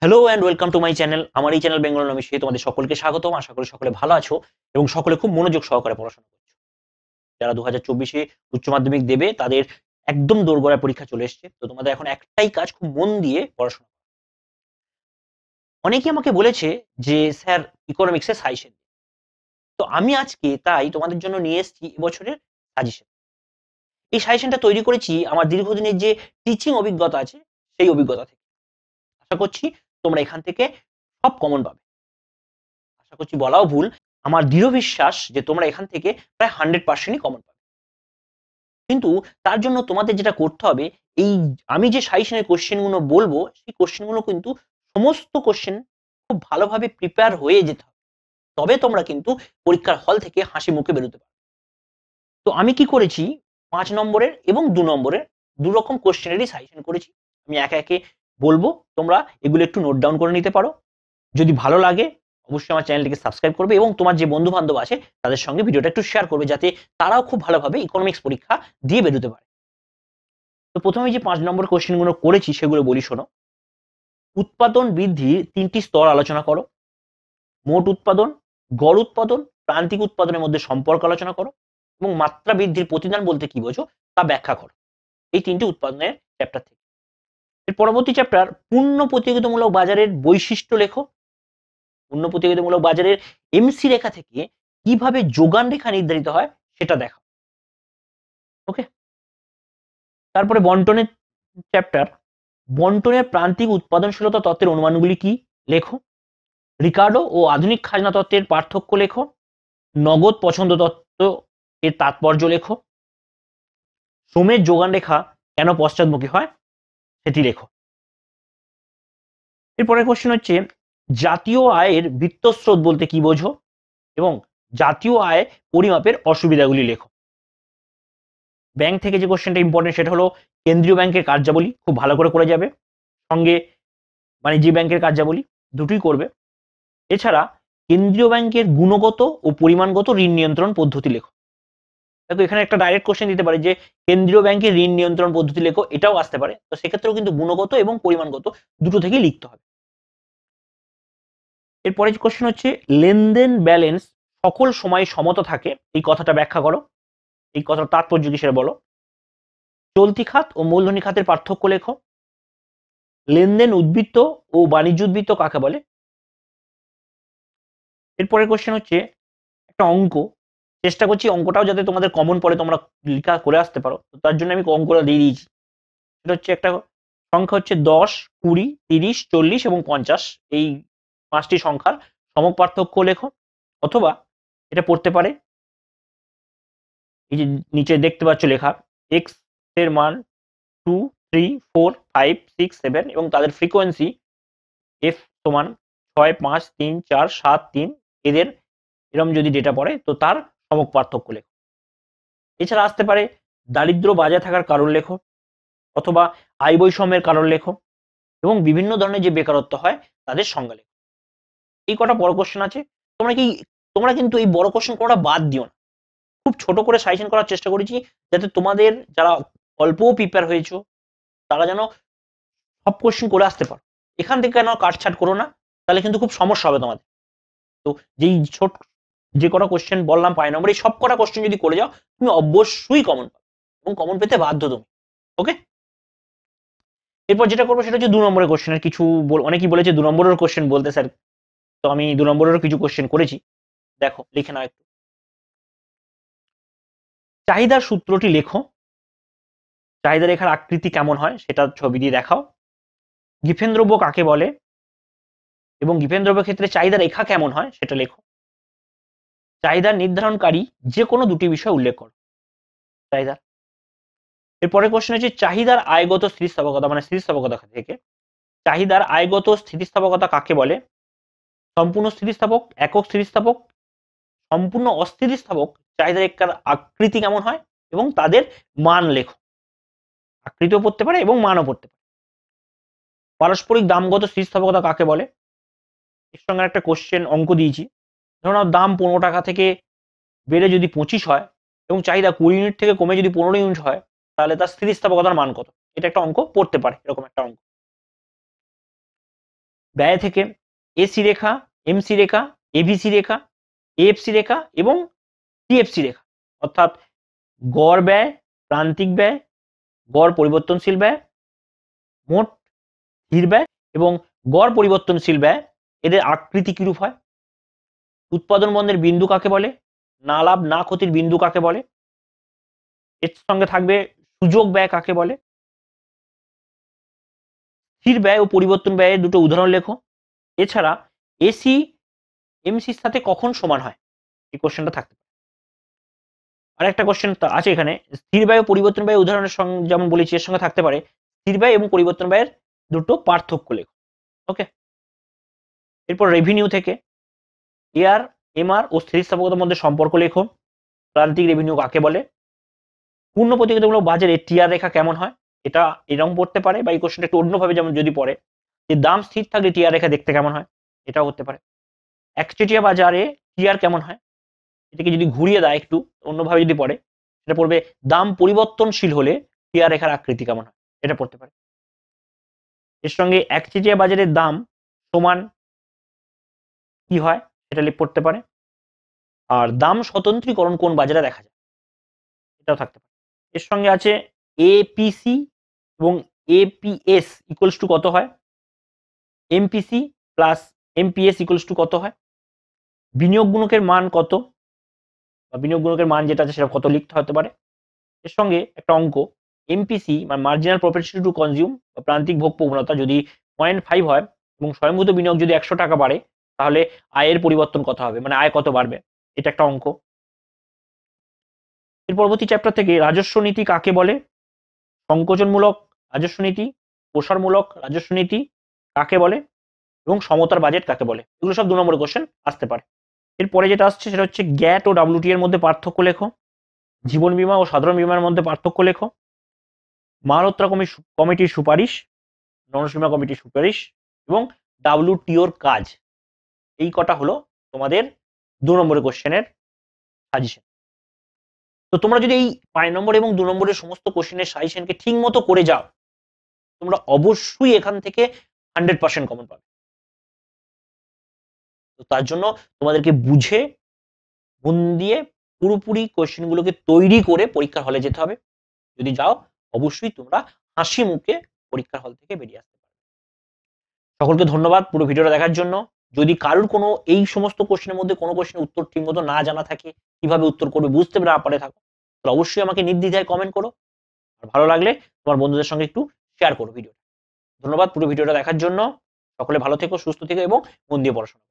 Hello and welcome to my channel. আমার এই channel Bengal নমিশে তোমাদের সকলকে স্বাগতম। আশা করি সকলে ভালো আছো এবং সকলে খুব মনোযোগ সহকারে পড়াশোনা করছো। যারা 2024 উচ্চ মাধ্যমিক দেবে তাদের একদম দোরগোড়ায় পরীক্ষা চলে এসছে। তো তোমাদের এখন একটাই কাজ, খুব মন দিয়ে পড়াশোনা। অনেকেই আমাকে বলেছে যে স্যার ইকোনমিক্স এর সাজেশন। তো আমি আজকে তাই তোমাদের জন্য নিয়ে এসেছি এবছরের সাজেশন। এই সাজেশনটা তৈরি করেছি আমার দীর্ঘদিনের যে টিচিং অভিজ্ঞতা আছে সেই অভিজ্ঞতা থেকে। আশা করছি তোমরা এখান থেকে সব কমন পাবে। আশা করছি বলাও ভুল। আমার দৃঢ় বিশ্বাস যে তোমরা এখান থেকে প্রায় 100%ই কমন পাবে। কিন্তু তার জন্য তোমাদের যেটা করতে হবে, এই আমি যে সাজেশনের কোয়েশ্চেন গুলো বলবো, সেই কোয়েশ্চেন গুলো কিন্তু সমস্ত কোয়েশ্চেন খুব ভালোভাবে প্রিপেয়ার হয়ে যেতে হবে। তবে তোমরা কিন্তু পরীক্ষার হল থেকে হাসি মুখে বেরোতে পারবে। তো আমি কি করেছি, ৫ নম্বরের এবং ২ নম্বরের ২ রকম কোয়েশ্চেনেরই সাজেশন করেছি। আমি একে, একে বলবো, তোমরা এগুলো একটু নোট ডাউন করে নিতে পারো। যদি ভালো লাগে অবশ্যই আমার চ্যানেলটিকে সাবস্ক্রাইব করবে এবং তোমার যে বন্ধু-বান্ধব আছে তাদের সঙ্গে ভিডিওটা একটু শেয়ার করবে, যাতে তারাও খুব ভালোভাবে ইকোনমিক্স পরীক্ষা দিয়ে বেরোতে পারে। তো ১ম এই যে ৫ নম্বর কোয়েশ্চেন গুলো করেছি সেগুলো বলি শোনো। উৎপাদন বৃদ্ধির ৩ টি স্তর আলোচনা করো। মোট উৎপাদন, গড় উৎপাদন, প্রান্তিক উৎপাদনের মধ্যে সম্পর্ক আলোচনা করো এবং মাত্রা বৃদ্ধির প্রতিদান বলতে কি বোঝো তা ব্যাখ্যা করো। এই ৩ টি উৎপাদনের চ্যাপ্টার থেকে। এর পরবর্তী চ্যাপ্টার পূর্ণ প্রতিযোগিতামূলক বাজারের বৈশিষ্ট্য লেখো। পূর্ণ প্রতিযোগিতামূলক বাজারের এমসি রেখা থেকে কিভাবে যোগান রেখা নির্ধারিত হয় সেটা দেখাও। ওকে? তারপরে বন্টনের চ্যাপ্টার, বন্টনের প্রান্তিক উৎপাদনশীলতা তত্ত্বের অনুমানগুলি কি লেখো। রিকার্ডো ও আধুনিক খাজনা তত্ত্বের পার্থক্য লেখো। নগদ পছন্দ তত্ত্ব এর তাৎপর্য লেখো। শ্রমের যোগান রেখা কেন পশ্চাৎমুখী হয় সেটি লেখো। এরপরের কোশ্চেন হচ্ছে, জাতীয় আয়ের বৃত্তস্রোত বলতে কি বোঝো এবং জাতীয় আয় পরিমাপের অসুবিধাগুলি লেখো। ব্যাংক থেকে যে কোশ্চেনটা ইম্পর্টেন্ট সেটা হলো কেন্দ্রীয় ব্যাংকের কার্যাবলী, খুব ভালো করে যাবে। সঙ্গে বাণিজ্যিক ব্যাংকের কার্যাবলী দুটোই করবে। এছাড়া কেন্দ্রীয় ব্যাংকের গুণগত ও পরিমাণগত ঋণ নিয়ন্ত্রণ পদ্ধতি লেখো। দেখো এখানে একটা ডাইরেক্ট কোশ্চেন দিতে পারে যে কেন্দ্রীয় ব্যাংকের ঋণ নিয়ন্ত্রণ পদ্ধতি লেখো, এটাও আসতে পারে। তো সেক্ষেত্রেও কিন্তু গুণগত এবং পরিমাণগত দুটো থেকেই লিখতে হবে। এরপরে যে কোশ্চেন হচ্ছে, লেনদেন ব্যালেন্স সকল সময় সমতা থাকে, এই কথাটা ব্যাখ্যা করো। এই কথার তাৎপর্য কি সেটা বলো। চলতি খাত ও মূলধনী খাতের পার্থক্য লেখো। লেনদেন উদ্বৃত্ত ও বাণিজ্য উদ্বৃত্ত কাকে বলে। এরপরের কোশ্চেন হচ্ছে একটা অঙ্ক, চেষ্টা করছি অঙ্কটাও যাতে তোমাদের কমন পড়ে, তোমরা লেখা করে আসতে পারো। তো তার জন্য আমি অঙ্কটা দিয়ে দিয়েছি। সেটা হচ্ছে একটা সংখ্যা হচ্ছে ১০, ২০, ৩০, ৪০ এবং ৫০। এই ৫টি সংখ্যার সমপার্থক্য লেখো। অথবা এটা পড়তে পারে, এই যে নিচে দেখতে পাচ্ছ লেখা, এক্স এর মান 2, 3, 4, 5, 6, 7 এবং তাদের ফ্রিকোয়েন্সি এফ সমান ৬, ৫, ৩, ৪, ৭, ৩, এদের এরম যদি ডেটা পড়ে তো তার সমক পার্থক্য লেখো। এছাড়া আসতে পারে দারিদ্র্য বজায় থাকার কারণ লেখো, অথবা আয় বৈষম্যের কারণ লেখো এবং বিভিন্ন ধরনের যে বেকারত্ব হয় তাদের সংজ্ঞা লেখো। এই কটা বড় কোশ্চেন আছে। তোমরা কিন্তু এই বড় কোশ্চেন কোনটা বাদ দিও না। খুব ছোট করে সাজেশন করার চেষ্টা করেছি, যাতে তোমাদের যারা অল্পও প্রিপেয়ার হয়েছো তারা যেন সব কোশ্চেন করে আসতে পারো। এখান থেকে কেন কাটছাট করো না, তাহলে কিন্তু খুব সমস্যা হবে তোমাদের। তো যেই যে কটা কোশ্চেন বললাম ৫ নম্বরে, এই সব কটা কোশ্চেন যদি করে যাও তুমি অবশ্যই কমন পাবে এবং কমন পেতে বাধ্য তুমি। ওকে? এরপর যেটা করবো সেটা হচ্ছে ২ নম্বরের কোশ্চেনের কিছু, অনেকেই বলেছে ২ নম্বরের কোশ্চেন বলতে স্যার। তো আমি ২ নম্বরেরও কিছু কোশ্চেন করেছি। দেখো লিখে নাও একটু। চাহিদার সূত্রটি লেখো। চাহিদা রেখার আকৃতি কেমন হয় সেটা ছবি দিয়ে দেখাও। গিফেন দ্রব্য কাকে বলে এবং গিফেন দ্রব্যের ক্ষেত্রে চাহিদা রেখা কেমন হয় সেটা লেখো। চাহিদা নির্ধারণকারী যে কোনো দুটি বিষয় উল্লেখ করো। চাহিদা। এরপরের কোশ্চেন হচ্ছে, চাহিদার আয়গত স্থিতিস্থাপকতা, মানে স্থিতিস্থাপকতা থেকে চাহিদার আয়গত স্থিতিস্থাপকতা কাকে বলে। সম্পূর্ণ স্থিতিস্থাপক, একক স্থিতিস্থাপক, সম্পূর্ণ অস্থিতিস্থাপক চাহিদা রেখার আকৃতি কেমন হয় এবং তাদের মান লেখো। আকৃতিও পড়তে পারে এবং মানও পড়তে পারে। পারস্পরিক দামগত স্থিতিস্থাপকতা কাকে বলে। এর সঙ্গে একটা কোশ্চেন অঙ্ক দিয়েছি। ধরো দাম ১৫ টাকা থেকে বেড়ে যদি ২৫ হয় এবং চাহিদা ২০ ইউনিট থেকে কমে যদি ১৫ ইউনিট হয়, তাহলে তার স্থিতিস্থাপকতার মান কত। এটা একটা অঙ্ক পড়তে পারে, এরকম একটা অঙ্ক। ব্যয় থেকে এসি রেখা, এমসি রেখা, এভিসি রেখা, এএফসি রেখা এবং টিএফসি রেখা, অর্থাৎ গড় ব্যয়, প্রান্তিক ব্যয়, গড় পরিবর্তনশীল ব্যয়, মোট স্থির ব্যয় এবং গড় পরিবর্তনশীল ব্যয়, এদের আকৃতি কিরূপ হয়, উৎপাদন বন্ধের বিন্দু কাকে বলে, না লাভ না ক্ষতির বিন্দু কাকে বলে, এর সঙ্গে থাকবে সুযোগ ব্যয় কাকে বলে, স্থির ব্যয় ও পরিবর্তন ব্যয়ের দুটো উদাহরণ লেখো। এছাড়া এসি এমসির সাথে কখন সমান হয়, এই কোশ্চেনটা থাকতে পারে। আর একটা কোশ্চেন আছে এখানে, স্থির ব্যয় ও পরিবর্তন ব্যয় উদাহরণের সঙ্গে যেমন বলেছি এর সঙ্গে থাকতে পারে স্থির ব্যয় এবং পরিবর্তন ব্যয়ের দুটো পার্থক্য লেখো। ওকে, এরপর রেভিনিউ থেকে এআর, এমআর ও স্থিতিস্থাপকতার মধ্যে সম্পর্ক লেখো। প্রান্তিক রেভিনিউ কাকে বলে, পূর্ণ প্রতিযোগিতামূলক বাজারে টিআর রেখা কেমন হয়, এটা এরকম পড়তে পারে, বা এই কোশ্চেনটা একটু অন্যভাবে যেমন যদি পড়ে যে দাম স্থির থাকলে টিআর রেখা দেখতে কেমন হয়, এটাও হতে পারে। একচেটিয়া বাজারে টিআর কেমন হয়, এটাকে যদি ঘুরিয়ে দেয় একটু অন্যভাবে যদি পড়ে, এটা পড়বে দাম পরিবর্তনশীল হলে টিআর রেখার আকৃতি কেমন হয়, এটা পড়তে পারে। এর সঙ্গে একচেটিয়া বাজারের দাম সমান কি হয় সেটা পড়তে পারে। আর দাম স্বতন্ত্রীকরণ কোন বাজারে দেখা যায়, এটাও থাকতে পারে। এর সঙ্গে আছে এপিসি এবং এপিএস ইকুয়ালস টু কত হয়, MPC plus amps equals to কত হয়, বিনিয়োগ গুণকের মান কত, বা বিনিয়োগ গুণকের মান যেটা আছে সেটা কত লিখতে হতে পারে। এর সঙ্গে একটা অঙ্ক, এমপিসি মানে মার্জিনাল প্রফিটেবিলিটি টু কনজিউম বা প্রান্তিক ভোগ প্রবণতা যদি 0.5 হয় এবং স্বয়ংভূত বিনিয়োগ যদি 100 টাকা বাড়ে, তাহলে আয়ের পরিবর্তন কত হবে, মানে আয় কত বাড়বে, এটা একটা অঙ্ক। এর পরবর্তী চ্যাপ্টার থেকে রাজস্ব নীতি কাকে বলে, সংকোচনমূলক রাজস্ব নীতি, প্রসারমূলক রাজস্ব নীতি কাকে বলে এবং সমতার বাজেট কাকে বলে, এগুলো সব 2 নম্বরের কোশ্চেন আসতে পারে। এরপরে যেটা আসছে সেটা হচ্ছে গ্যাট ও ডাব্লিউটি এর মধ্যে পার্থক্য লেখো, জীবন বীমা ও সাধারণ বীমার মধ্যে পার্থক্য লেখো, মালহোত্রা কমিটির সুপারিশ, নরসীমা কমিটির সুপারিশ এবং ডাব্লিউটিওর কাজ, এই কটা হলো তোমাদের 2 নম্বরের কোশ্চেনের সাজেশন। তো তোমরা যদি এই 5 নম্বর এবং 2 নম্বরের সমস্ত কোশ্চেনের সাজেশনকে ঠিক মতো করে যাও, তোমরা অবশ্যই এখান থেকে 100% কমন পাবে। তো তার জন্য তোমাদেরকে বুঝে মন দিয়ে পুরোপুরি কোশ্চেনগুলোকে তৈরি করে পরীক্ষার হলে যেতে হবে। যদি যাও অবশ্যই তোমরা হাসি মুখে পরীক্ষার হল থেকে বেরিয়ে আসতে পারবে। সকলকে ধন্যবাদ পুরো ভিডিওটা দেখার জন্য। যদি কারোর কোনো এই সমস্ত কোশ্চেনের মধ্যে কোনো কোশ্চেনের উত্তর ঠিকমতো না জানা থাকে, কিভাবে উত্তর করবে বুঝতে না পারে থাকো, তাহলে অবশ্যই আমাকে নির্দ্বিধায় কমেন্ট করো। আর ভালো লাগলে তোমার বন্ধুদের সঙ্গে একটু শেয়ার করো ভিডিওটা। ধন্যবাদ পুরো ভিডিওটা দেখার জন্য। সকলে ভালো থেকো, সুস্থ থেকো এবং মন দিয়ে পড়াশোনা করো।